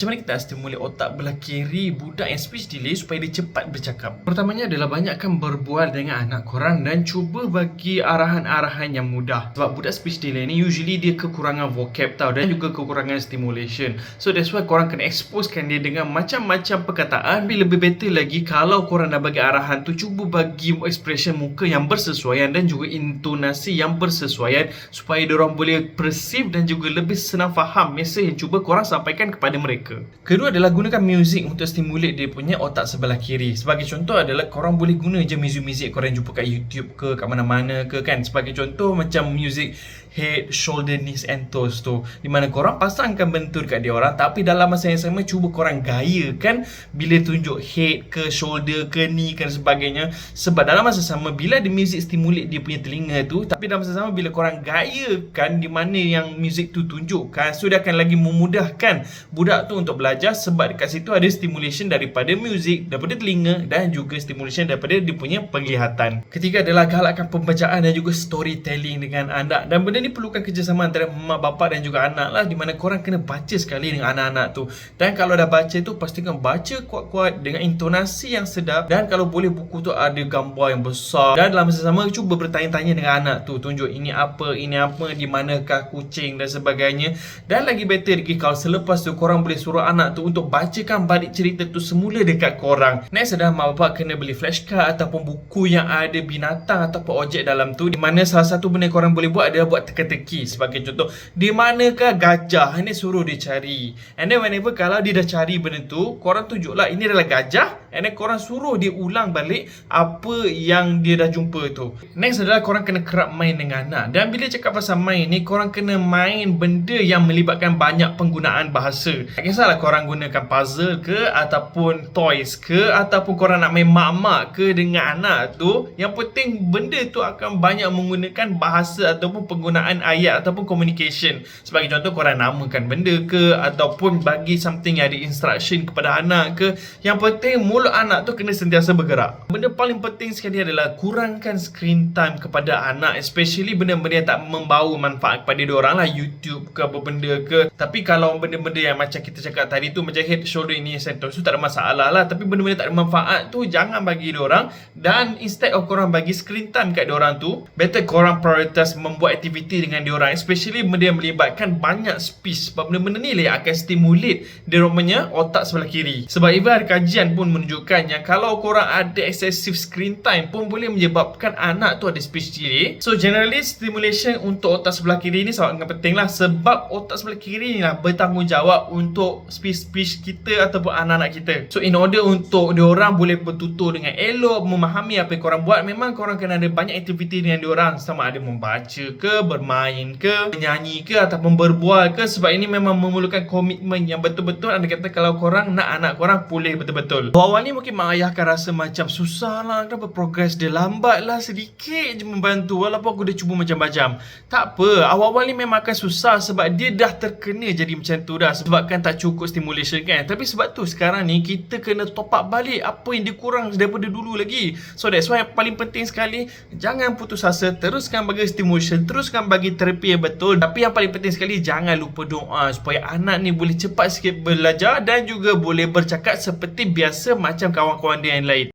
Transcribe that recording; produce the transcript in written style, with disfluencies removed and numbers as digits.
Macam mana kita stimulate otak belah kiri budak yang speech delay supaya dia cepat bercakap? Pertamanya adalah banyakkan berbual dengan anak korang dan cuba bagi arahan-arahan yang mudah. Sebab budak speech delay ni usually dia kekurangan vocab tau, dan juga kekurangan stimulation. So that's why korang kena exposekan dia dengan macam-macam perkataan. Tapi lebih better lagi kalau korang dah bagi arahan tu, cuba bagi expression muka yang bersesuaian dan juga intonasi yang bersesuaian supaya diorang boleh perceive dan juga lebih senang faham mesej yang cuba korang sampaikan kepada mereka. Kedua adalah gunakan muzik untuk stimulate dia punya otak sebelah kiri. Sebagai contoh adalah korang boleh guna je muzik-muzik korang jumpa kat YouTube ke, kat mana-mana ke kan. Sebagai contoh macam muzik head, shoulder, knees and toes tu, di mana korang pasangkan bentur kat dia orang, tapi dalam masa yang sama cuba korang gayakan bila tunjuk head ke, shoulder ke, knee ke dan sebagainya. Sebab dalam masa sama bila ada muzik stimulate dia punya telinga tu, tapi dalam masa sama bila korang gayakan di mana yang muzik tu tunjukkan, so dia akan lagi memudahkan budak tu untuk belajar, sebab dekat situ ada stimulation daripada muzik, daripada telinga dan juga stimulation daripada dia punya penglihatan. Ketiga adalah galakkan pembacaan dan juga storytelling dengan anak, dan benda ni perlukan kerjasama antara mak bapak dan juga anak lah, di mana korang kena baca sekali dengan anak-anak tu. Dan kalau dah baca tu, pastikan baca kuat-kuat dengan intonasi yang sedap, dan kalau boleh buku tu ada gambar yang besar, dan dalam masa sama cuba bertanya-tanya dengan anak tu, tunjuk ini apa, di manakah kucing dan sebagainya. Dan lagi better lagi kalau selepas tu korang boleh suruh anak tu untuk bacakan balik cerita tu semula dekat korang. Next adalah mak bapak kena beli flashcard ataupun buku yang ada binatang ataupun objek dalam tu, di mana salah satu benda korang boleh buat adalah buat teka-teki. Sebagai contoh, di manakah gajah, ini suruh dia cari, and then whenever kalau dia dah cari benda tu, korang tunjuklah ini adalah gajah, and then korang suruh dia ulang balik apa yang dia dah jumpa tu. Next adalah korang kena kerap main dengan anak, dan bila cakap pasal main ni, korang kena main benda yang melibatkan banyak penggunaan bahasa. Tak kisahlah korang gunakan puzzle ke, ataupun toys ke, ataupun korang nak main mak-mak ke dengan anak tu, yang penting benda tu akan banyak menggunakan bahasa ataupun penggunaan ayat ataupun communication. Sebagai contoh, korang namakan benda ke, ataupun bagi something yang ada instruction kepada anak ke. Yang penting mulut anak tu kena sentiasa bergerak. Benda paling penting sekali adalah kurangkan screen time kepada anak, especially benda-benda yang tak membawa manfaat kepada diorang lah, YouTube ke apa benda ke. Tapi kalau benda-benda yang macam kita cakap tadi tu, macam head, shoulder, knees and toes tu, tak ada masalah lah. Tapi benda-benda tak ada manfaat tu jangan bagi diorang, dan instead of korang bagi screen time kat diorang tu, better korang prioritas membuat aktiviti dengan diorang, especially benda yang melibatkan banyak speech. Sebab benda-benda ni lah yang akan stimulate diorang punya otak sebelah kiri. Sebab even ada kajian pun menunjukkan yang kalau korang ada excessive screen time pun boleh menyebabkan anak tu ada speech delay. So generally stimulation untuk otak sebelah kiri ni sangat penting lah, sebab otak sebelah kiri ni lah bertanggungjawab untuk speech kita ataupun anak-anak kita. So in order untuk diorang boleh bertutur dengan elok, memahami apa yang korang buat, memang korang kena ada banyak aktiviti dengan diorang, sama ada membaca ke, bermain ke, menyanyi ke, ataupun berbual ke. Sebab ini memang memerlukan komitmen yang betul-betul. Anda kata kalau korang nak anak korang pulih betul-betul. Awal ni mungkin mak ayah akan rasa macam susah lah, kenapa progress dia lambat lah, sedikit je membantu walaupun aku dah cuba macam-macam. Tak apa, awal-awal ni memang akan susah sebab dia dah terkena jadi macam tu dah, sebabkan tak cukup stimulation kan. Tapi sebab tu sekarang ni kita kena top up balik apa yang dia kurang daripada dulu lagi. So that's why yang paling penting sekali, jangan putus asa, teruskan bagi stimulation, teruskan bagi terapi yang betul. Tapi yang paling penting sekali, jangan lupa doa supaya anak ni boleh cepat sikit belajar dan juga boleh bercakap seperti biasa macam kawan-kawan dia yang lain.